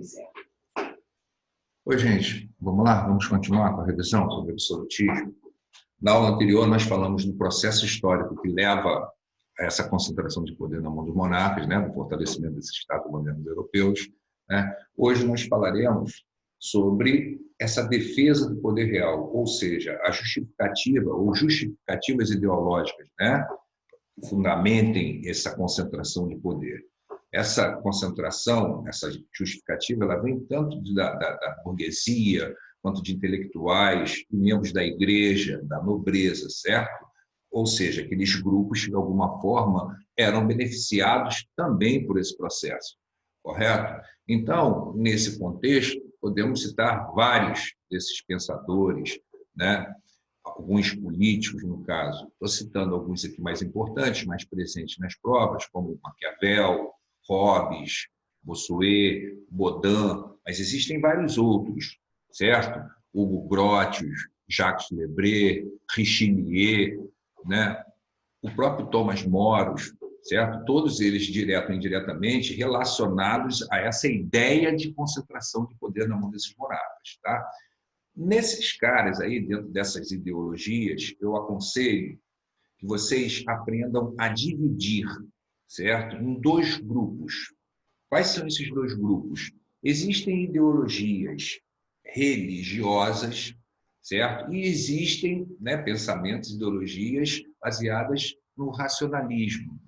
Pois é. Oi, gente. Vamos lá? Vamos continuar com a revisão sobre o absolutismo. Na aula anterior, nós falamos do processo histórico que leva a essa concentração de poder na mão dos monarcas, né, do fortalecimento desses Estados modernos europeus. Né? Hoje nós falaremos sobre essa defesa do poder real, ou seja, a justificativa ou justificativas ideológicas, né, que fundamentem essa concentração de poder. Essa concentração, essa justificativa, ela vem tanto da burguesia, quanto de intelectuais e membros da igreja, da nobreza, certo? Ou seja, aqueles grupos que, de alguma forma, eram beneficiados também por esse processo, correto? Então, nesse contexto, podemos citar vários desses pensadores, né? Alguns políticos, no caso. Estou citando alguns aqui mais importantes, mais presentes nas provas, como Maquiavel, Hobbes, Bossuet, Baudin, mas existem vários outros, certo? Hugo Grotius, Jacques Lebré, Richelieu, né? O próprio Thomas Moros, certo? Todos eles, direto ou indiretamente, relacionados a essa ideia de concentração de poder na mão desses monarcas, tá? Nesses caras aí, dentro dessas ideologias, eu aconselho que vocês aprendam a dividir, certo? Em dois grupos. Quais são esses dois grupos? Existem ideologias religiosas, certo? E existem, né, pensamentos, ideologias baseadas no racionalismo,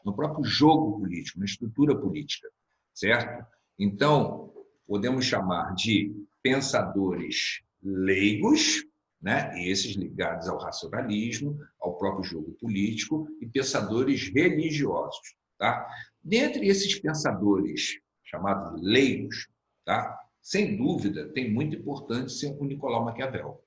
no próprio jogo político, na estrutura política, certo? Então, podemos chamar de pensadores leigos, né? Esses ligados ao racionalismo, ao próprio jogo político, e pensadores religiosos, tá? Dentre esses pensadores chamados leigos, tá? Sem dúvida, tem muita importância o Nicolau Maquiavel,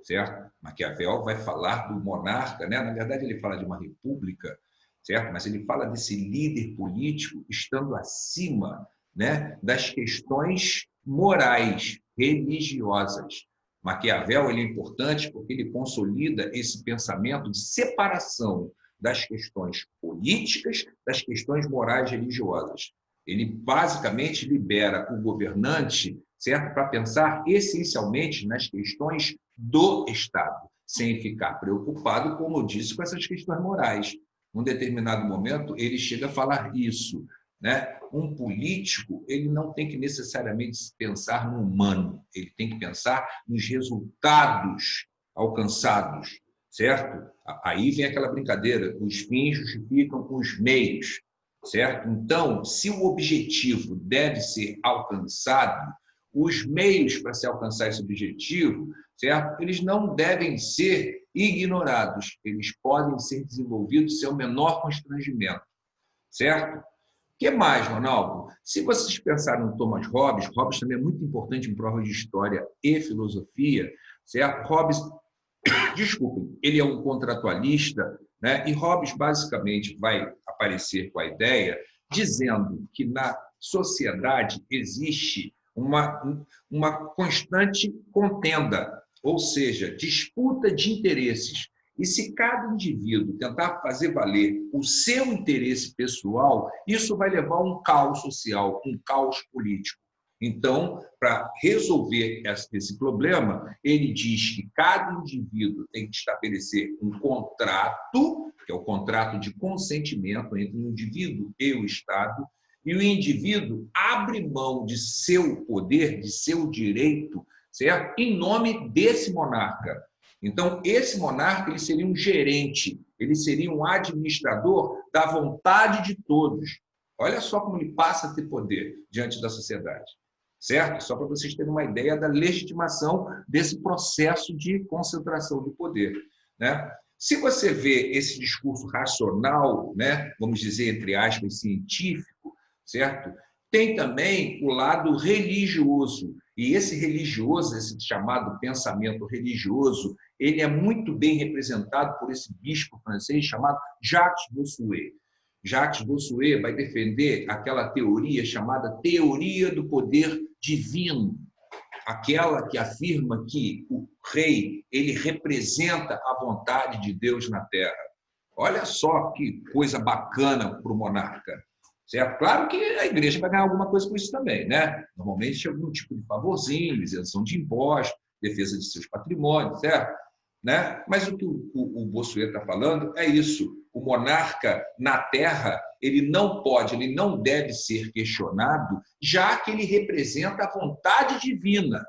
certo? Maquiavel vai falar do monarca, né? Na verdade, ele fala de uma república, certo? Mas ele fala desse líder político estando acima, né, das questões morais, religiosas. Maquiavel ele é importante porque ele consolida esse pensamento de separação das questões políticas das questões morais religiosas. Ele basicamente libera o governante, certo, para pensar essencialmente nas questões do Estado, sem ficar preocupado, como eu disse, com essas questões morais. Num determinado momento, ele chega a falar isso, né? Um político ele não tem que necessariamente pensar no humano, ele tem que pensar nos resultados alcançados, certo? Aí vem aquela brincadeira, os fins justificam os meios, certo? Então, se o objetivo deve ser alcançado, os meios para se alcançar esse objetivo, certo? Eles não devem ser ignorados, eles podem ser desenvolvidos sem o menor constrangimento, certo? O que mais, Ronaldo? Se vocês pensarem no Thomas Hobbes, Hobbes também é muito importante em provas de história e filosofia, certo? Hobbes, desculpem, ele é um contratualista, né? E Hobbes basicamente vai aparecer com a ideia dizendo que na sociedade existe uma constante contenda, ou seja, disputa de interesses. E se cada indivíduo tentar fazer valer o seu interesse pessoal, isso vai levar a um caos social, um caos político. Então, para resolver esse problema, ele diz que cada indivíduo tem que estabelecer um contrato, que é o contrato de consentimento entre o indivíduo e o Estado, e o indivíduo abre mão de seu poder, de seu direito, certo? Em nome desse monarca. Então, esse monarca ele seria um gerente, ele seria um administrador da vontade de todos. Olha só como ele passa a ter poder diante da sociedade, certo? Só para vocês terem uma ideia da legitimação desse processo de concentração de poder, né? Se você vê esse discurso racional, né, vamos dizer, entre aspas, científico, certo? Tem também o lado religioso. E esse religioso, esse chamado pensamento religioso, ele é muito bem representado por esse bispo francês chamado Jacques Bossuet. Jacques Bossuet vai defender aquela teoria chamada teoria do poder divino, aquela que afirma que o rei ele representa a vontade de Deus na terra. Olha só que coisa bacana para o monarca. certo? Claro que a igreja vai ganhar alguma coisa com isso também, né? Normalmente algum tipo de favorzinho, isenção de impostos, defesa de seus patrimônios, certo? Né? Mas o que o Bossuet está falando é isso. O monarca na terra, ele não pode, ele não deve ser questionado, já que ele representa a vontade divina,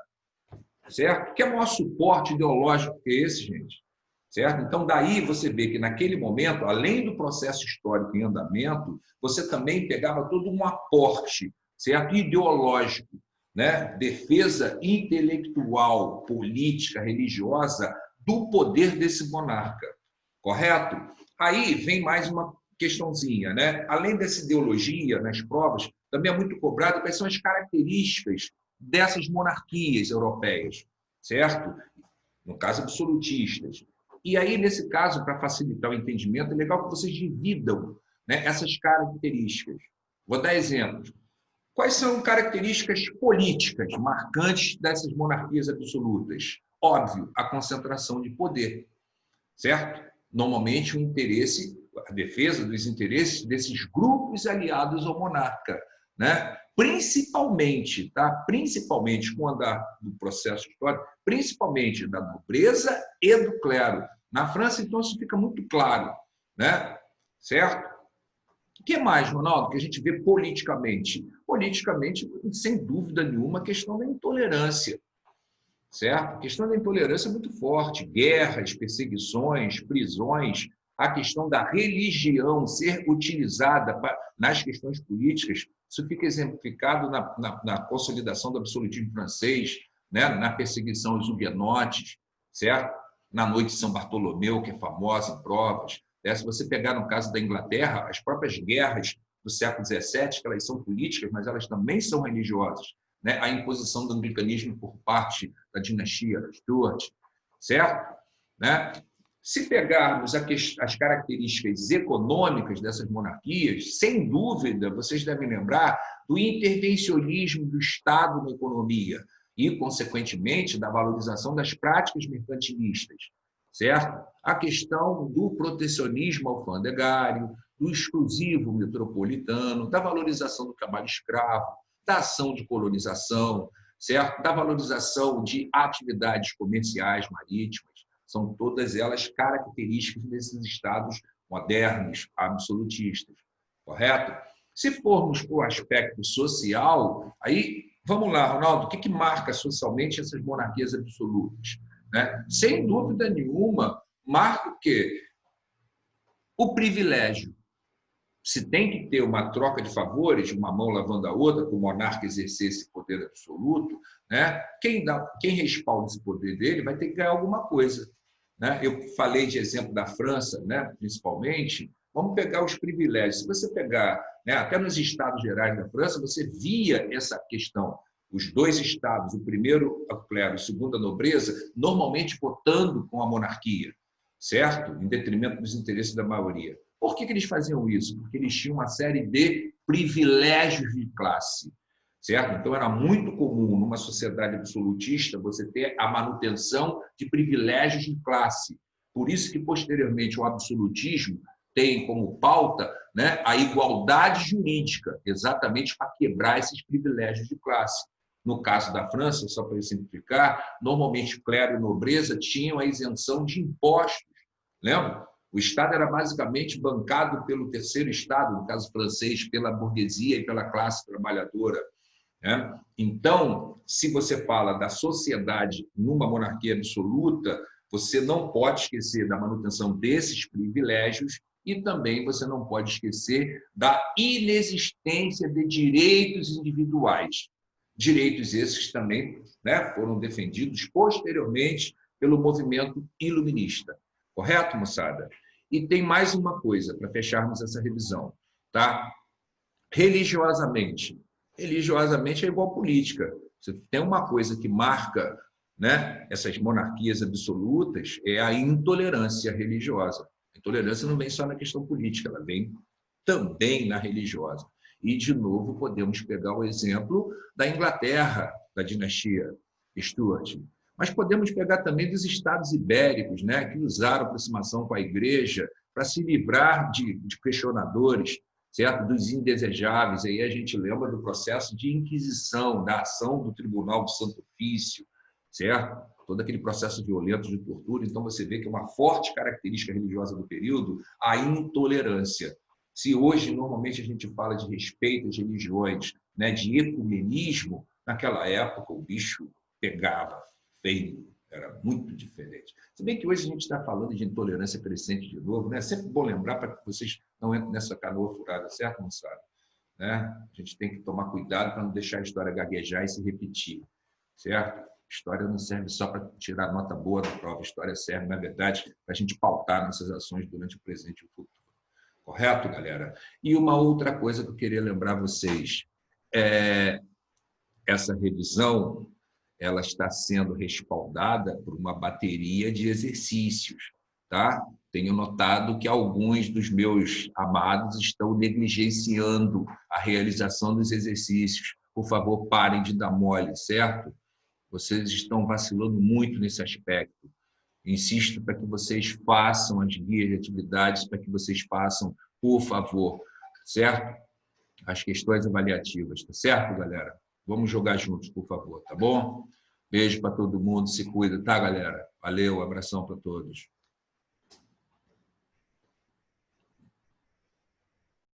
certo? Que é o maior suporte ideológico que esse, gente, certo? Então, daí você vê que naquele momento, além do processo histórico em andamento, você também pegava todo um aporte, certo? Ideológico, né? Defesa intelectual, política, religiosa do poder desse monarca, correto? Aí vem mais uma questãozinha, né? Além dessa ideologia nas provas, também é muito cobrado quais são as características dessas monarquias europeias, certo? No caso, absolutistas. E aí, nesse caso, para facilitar o entendimento, é legal que vocês dividam, né, essas características. Vou dar exemplos. Quais são características políticas marcantes dessas monarquias absolutas? Óbvio, a concentração de poder, certo? Normalmente o interesse, a defesa dos interesses desses grupos aliados ao monarca, né? Principalmente, tá? Principalmente com o andar do processo histórico, principalmente da nobreza e do clero. Na França, então, isso fica muito claro, né? Certo? O que mais, Ronaldo, que a gente vê politicamente? Politicamente, sem dúvida nenhuma, a questão da intolerância, certo? A questão da intolerância é muito forte, guerras, perseguições, prisões, a questão da religião ser utilizada nas questões políticas, isso fica exemplificado na consolidação do absolutismo francês, né? Na perseguição aos huguenotes, certo? Na noite de São Bartolomeu, que é famosa em provas. Se você pegar no caso da Inglaterra, as próprias guerras do século XVII, que elas são políticas, mas elas também são religiosas, né? A imposição do anglicanismo por parte da dinastia Stuart, certo? Né? Se pegarmos as características econômicas dessas monarquias, sem dúvida, vocês devem lembrar do intervencionismo do Estado na economia e, consequentemente, da valorização das práticas mercantilistas, certo? A questão do protecionismo alfandegário, do exclusivo metropolitano, da valorização do trabalho escravo, da ação de colonização, certo? Da valorização de atividades comerciais marítimas. São todas elas características desses estados modernos, absolutistas, correto? Se formos para o aspecto social, aí, vamos lá, Ronaldo, o que marca socialmente essas monarquias absolutas? Né? Sem dúvida nenhuma, marca o quê? O privilégio. Se tem que ter uma troca de favores, uma mão lavando a outra, para o monarca exercer esse poder absoluto, né? Quem respalda esse poder dele vai ter que ganhar alguma coisa. Né? Eu falei de exemplo da França, né? Principalmente. Vamos pegar os privilégios. Se você pegar, né, até nos estados gerais da França, você via essa questão. Os dois estados, o primeiro a clero, o segundo a nobreza, normalmente votando com a monarquia, certo? Em detrimento dos interesses da maioria. Por que eles faziam isso? Porque eles tinham uma série de privilégios de classe, certo? Então, era muito comum, numa sociedade absolutista, você ter a manutenção de privilégios de classe. Por isso que, posteriormente, o absolutismo tem como pauta, né, a igualdade jurídica, exatamente para quebrar esses privilégios de classe. No caso da França, só para simplificar, normalmente clero e nobreza tinham a isenção de impostos, lembra? O Estado era basicamente bancado pelo terceiro Estado, no caso francês, pela burguesia e pela classe trabalhadora. Né? Então, se você fala da sociedade numa monarquia absoluta, você não pode esquecer da manutenção desses privilégios e também você não pode esquecer da inexistência de direitos individuais. Direitos esses também, né, foram defendidos posteriormente pelo movimento iluminista. Correto, moçada? E tem mais uma coisa para fecharmos essa revisão, tá? Religiosamente. Religiosamente é igual política. Se tem uma coisa que marca, né, essas monarquias absolutas, é a intolerância religiosa. A intolerância não vem só na questão política, ela vem também na religiosa. E, de novo, podemos pegar o exemplo da Inglaterra, da dinastia Stuart. Mas podemos pegar também dos estados ibéricos, né, que usaram aproximação com a igreja para se livrar de questionadores, certo? Dos indesejáveis. Aí a gente lembra do processo de inquisição, da ação do Tribunal do Santo Ofício, certo? Todo aquele processo violento de tortura. Então, você vê que é uma forte característica religiosa do período a intolerância. Se hoje, normalmente, a gente fala de respeito às religiões, né, de ecumenismo, naquela época o bicho pegava feio, era muito diferente. Se bem que hoje a gente está falando de intolerância crescente de novo, né? É sempre bom lembrar para que vocês não entrem nessa canoa furada, certo, moçada? Né? A gente tem que tomar cuidado para não deixar a história gaguejar e se repetir, certo? A história não serve só para tirar nota boa da prova, a história serve, na verdade, para a gente pautar nossas ações durante o presente e o futuro. Correto, galera? E uma outra coisa que eu queria lembrar vocês, essa revisão ela está sendo respaldada por uma bateria de exercícios, tá? Tenho notado que alguns dos meus amados estão negligenciando a realização dos exercícios. Por favor, parem de dar mole, certo? Vocês estão vacilando muito nesse aspecto. Insisto para que vocês façam as guias de atividades, para que vocês façam, por favor, certo? As questões avaliativas, tá certo, galera? Vamos jogar juntos, por favor, tá bom? Beijo para todo mundo, se cuida, tá, galera? Valeu, abração para todos.